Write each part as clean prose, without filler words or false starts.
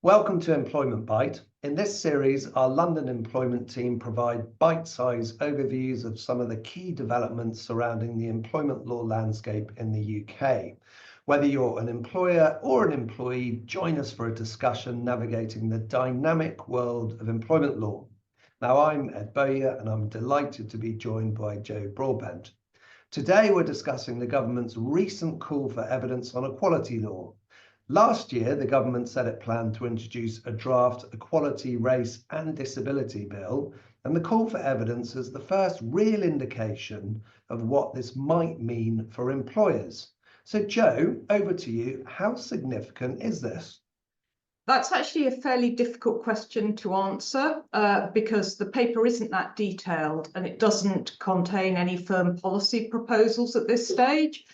Welcome to Employment Bite. In this series, our London employment team provide bite-sized overviews of some of the key developments surrounding the employment law landscape in the UK. Whether you're an employer or an employee, join us for a discussion navigating the dynamic world of employment law. Now, I'm Ed Bowyer, and I'm delighted to be joined by Joe Broadbent. Today, we're discussing the government's recent call for evidence on equality law. Last year, the government said it planned to introduce a draft equality, race and disability bill, and the call for evidence is the first real indication of what this might mean for employers. So Joe, over to you. How significant is this? That's actually a fairly difficult question to answer because the paper isn't that detailed and it doesn't contain any firm policy proposals at this stage.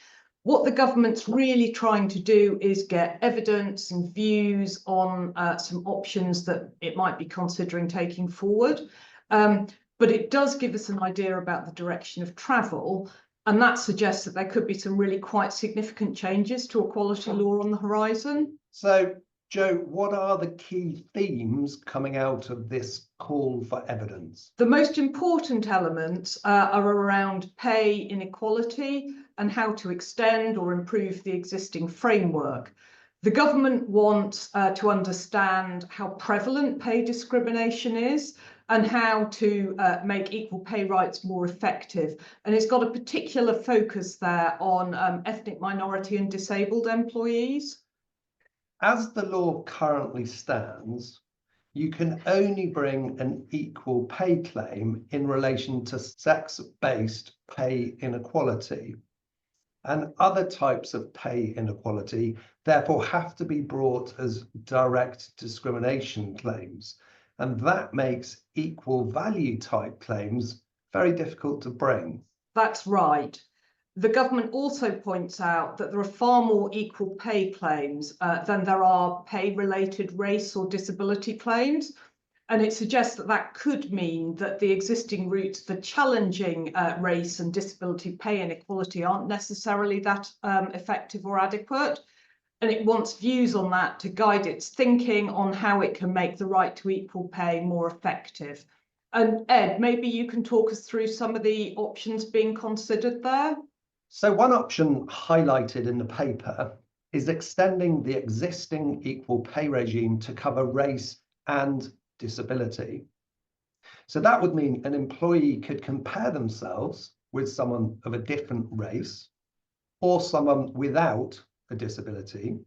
What the government's really trying to do is get evidence and views on some options that it might be considering taking forward. But it does give us an idea about the direction of travel, and that suggests that there could be some really quite significant changes to equality law on the horizon. So, Joe, what are the key themes coming out of this call for evidence? The most important elements are around pay inequality and how to extend or improve the existing framework. The government wants to understand how prevalent pay discrimination is and how to make equal pay rights more effective. And it's got a particular focus there on ethnic minority and disabled employees. As the law currently stands, you can only bring an equal pay claim in relation to sex-based pay inequality. And other types of pay inequality therefore have to be brought as direct discrimination claims. And that makes equal value type claims very difficult to bring. That's right. The government also points out that there are far more equal pay claims than there are pay-related race or disability claims. And it suggests that that could mean that the existing routes for challenging race and disability pay inequality aren't necessarily that effective or adequate. And it wants views on that to guide its thinking on how it can make the right to equal pay more effective. And Ed, maybe you can talk us through some of the options being considered there. So one option highlighted in the paper is extending the existing equal pay regime to cover race and disability. So that would mean an employee could compare themselves with someone of a different race or someone without a disability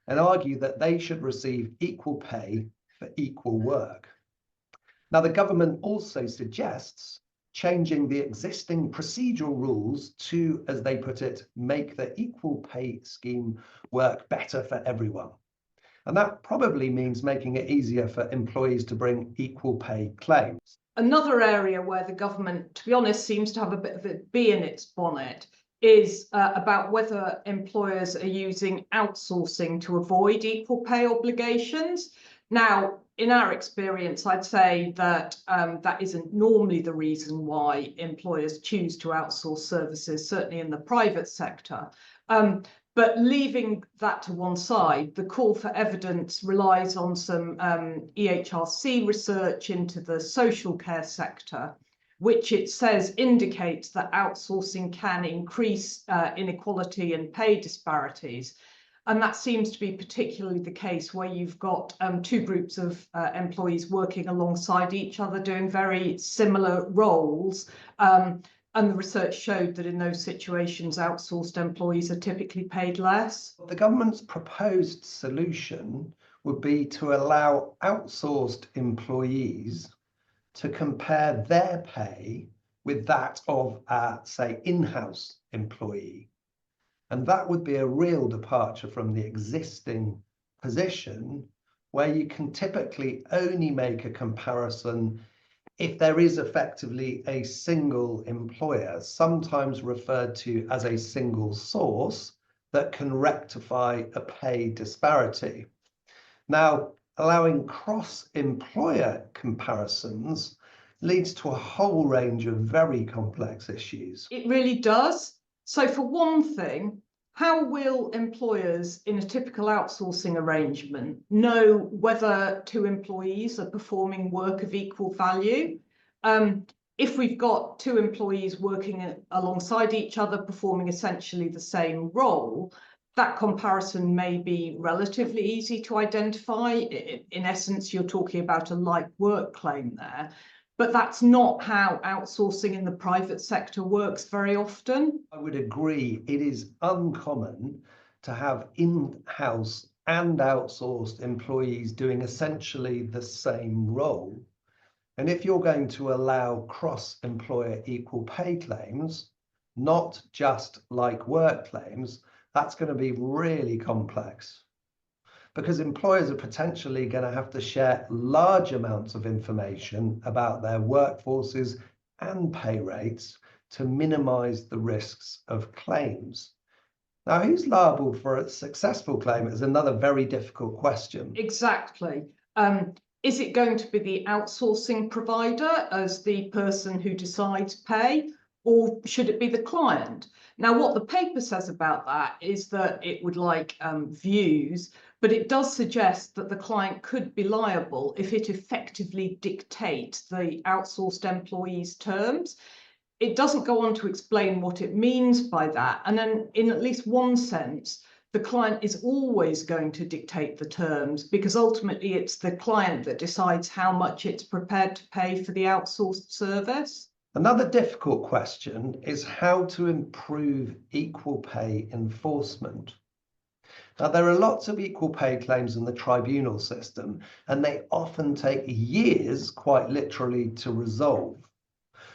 and argue that they should receive equal pay for equal work. Now, the government also suggests changing the existing procedural rules to, as they put it, make the equal pay scheme work better for everyone. And that probably means making it easier for employees to bring equal pay claims. Another area where the government, to be honest, seems to have a bit of a bee in its bonnet is about whether employers are using outsourcing to avoid equal pay obligations. Now, in our experience, I'd say that that isn't normally the reason why employers choose to outsource services, certainly in the private sector. But leaving that to one side, the call for evidence relies on some EHRC research into the social care sector, which it says indicates that outsourcing can increase inequality and pay disparities. And that seems to be particularly the case where you've got two groups of employees working alongside each other, doing very similar roles. And the research showed that in those situations, outsourced employees are typically paid less. The government's proposed solution would be to allow outsourced employees to compare their pay with that of a, say, in-house employee. And that would be a real departure from the existing position where you can typically only make a comparison if there is effectively a single employer, sometimes referred to as a single source, that can rectify a pay disparity. Now, allowing cross-employer comparisons leads to a whole range of very complex issues. It really does. So for one thing, How will employers in a typical outsourcing arrangement know whether two employees are performing work of equal value? If we've got two employees working alongside each other, performing essentially the same role, that comparison may be relatively easy to identify. In essence, you're talking about a like work claim there. But that's not how outsourcing in the private sector works very often. I would agree. It is uncommon to have in-house and outsourced employees doing essentially the same role. And if you're going to allow cross-employer equal pay claims, not just like work claims, that's going to be really complex, because employers are potentially going to have to share large amounts of information about their workforces and pay rates to minimize the risks of claims. Now, who's liable for a successful claim is another very difficult question. Exactly. Is it going to be the outsourcing provider as the person who decides pay, or should it be the client? Now, what the paper says about that is that it would like views, but it does suggest that the client could be liable if it effectively dictates the outsourced employee's terms. It doesn't go on to explain what it means by that. And then in at least one sense, the client is always going to dictate the terms, because ultimately it's the client that decides how much it's prepared to pay for the outsourced service. Another difficult question is how to improve equal pay enforcement. Now, there are lots of equal pay claims in the tribunal system, and they often take years, quite literally, to resolve.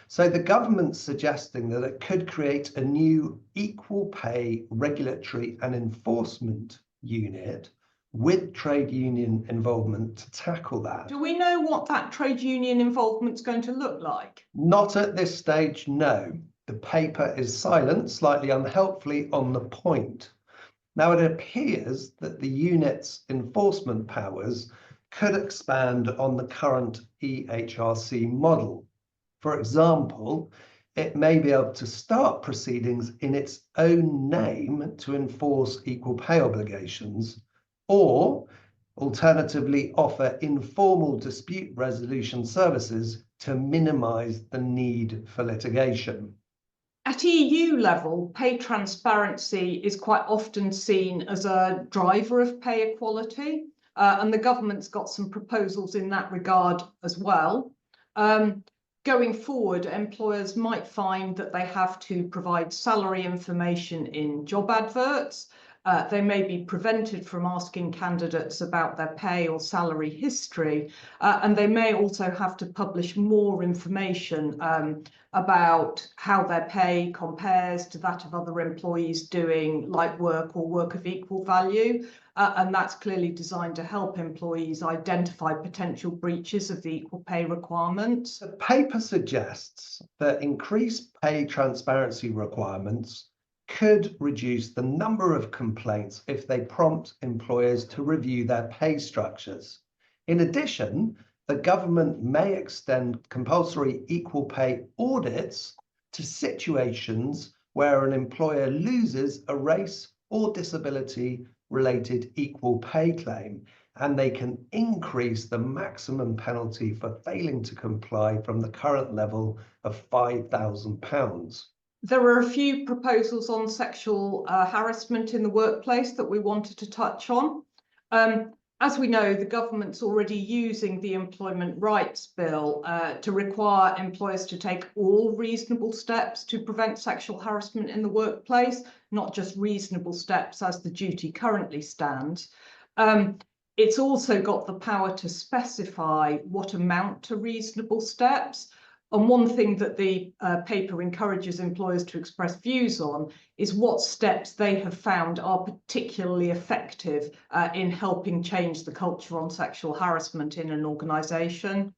So the government's suggesting that it could create a new equal pay regulatory and enforcement unit with trade union involvement to tackle that. Do we know what that trade union involvement's going to look like? Not at this stage, no. The paper is silent, slightly unhelpfully, on the point. Now, it appears that the unit's enforcement powers could expand on the current EHRC model. For example, it may be able to start proceedings in its own name to enforce equal pay obligations, or alternatively offer informal dispute resolution services to minimize the need for litigation. At EU level, pay transparency is quite often seen as a driver of pay equality, and the government's got some proposals in that regard as well. Going forward, employers might find that they have to provide salary information in job adverts. They may be prevented from asking candidates about their pay or salary history, and they may also have to publish more information about how their pay compares to that of other employees doing like work or work of equal value. And that's clearly designed to help employees identify potential breaches of the equal pay requirements. The paper suggests that increased pay transparency requirements could reduce the number of complaints if they prompt employers to review their pay structures. In addition, the government may extend compulsory equal pay audits to situations where an employer loses a race or disability related equal pay claim, and they can increase the maximum penalty for failing to comply from the current level of £5,000. There are a few proposals on sexual harassment in the workplace that we wanted to touch on. As we know, the government's already using the Employment Rights Bill to require employers to take all reasonable steps to prevent sexual harassment in the workplace, not just reasonable steps as the duty currently stands. It's also got the power to specify what amount to reasonable steps. And one thing that the paper encourages employers to express views on is what steps they have found are particularly effective in helping change the culture on sexual harassment in an organisation.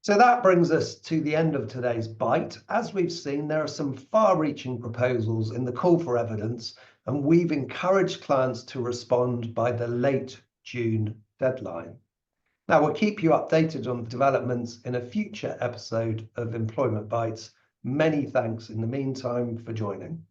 So that brings us to the end of today's bite. As we've seen, there are some far-reaching proposals in the call for evidence, and we've encouraged clients to respond by the late June deadline. Now, we'll keep you updated on developments in a future episode of Employment Bites. Many thanks in the meantime for joining.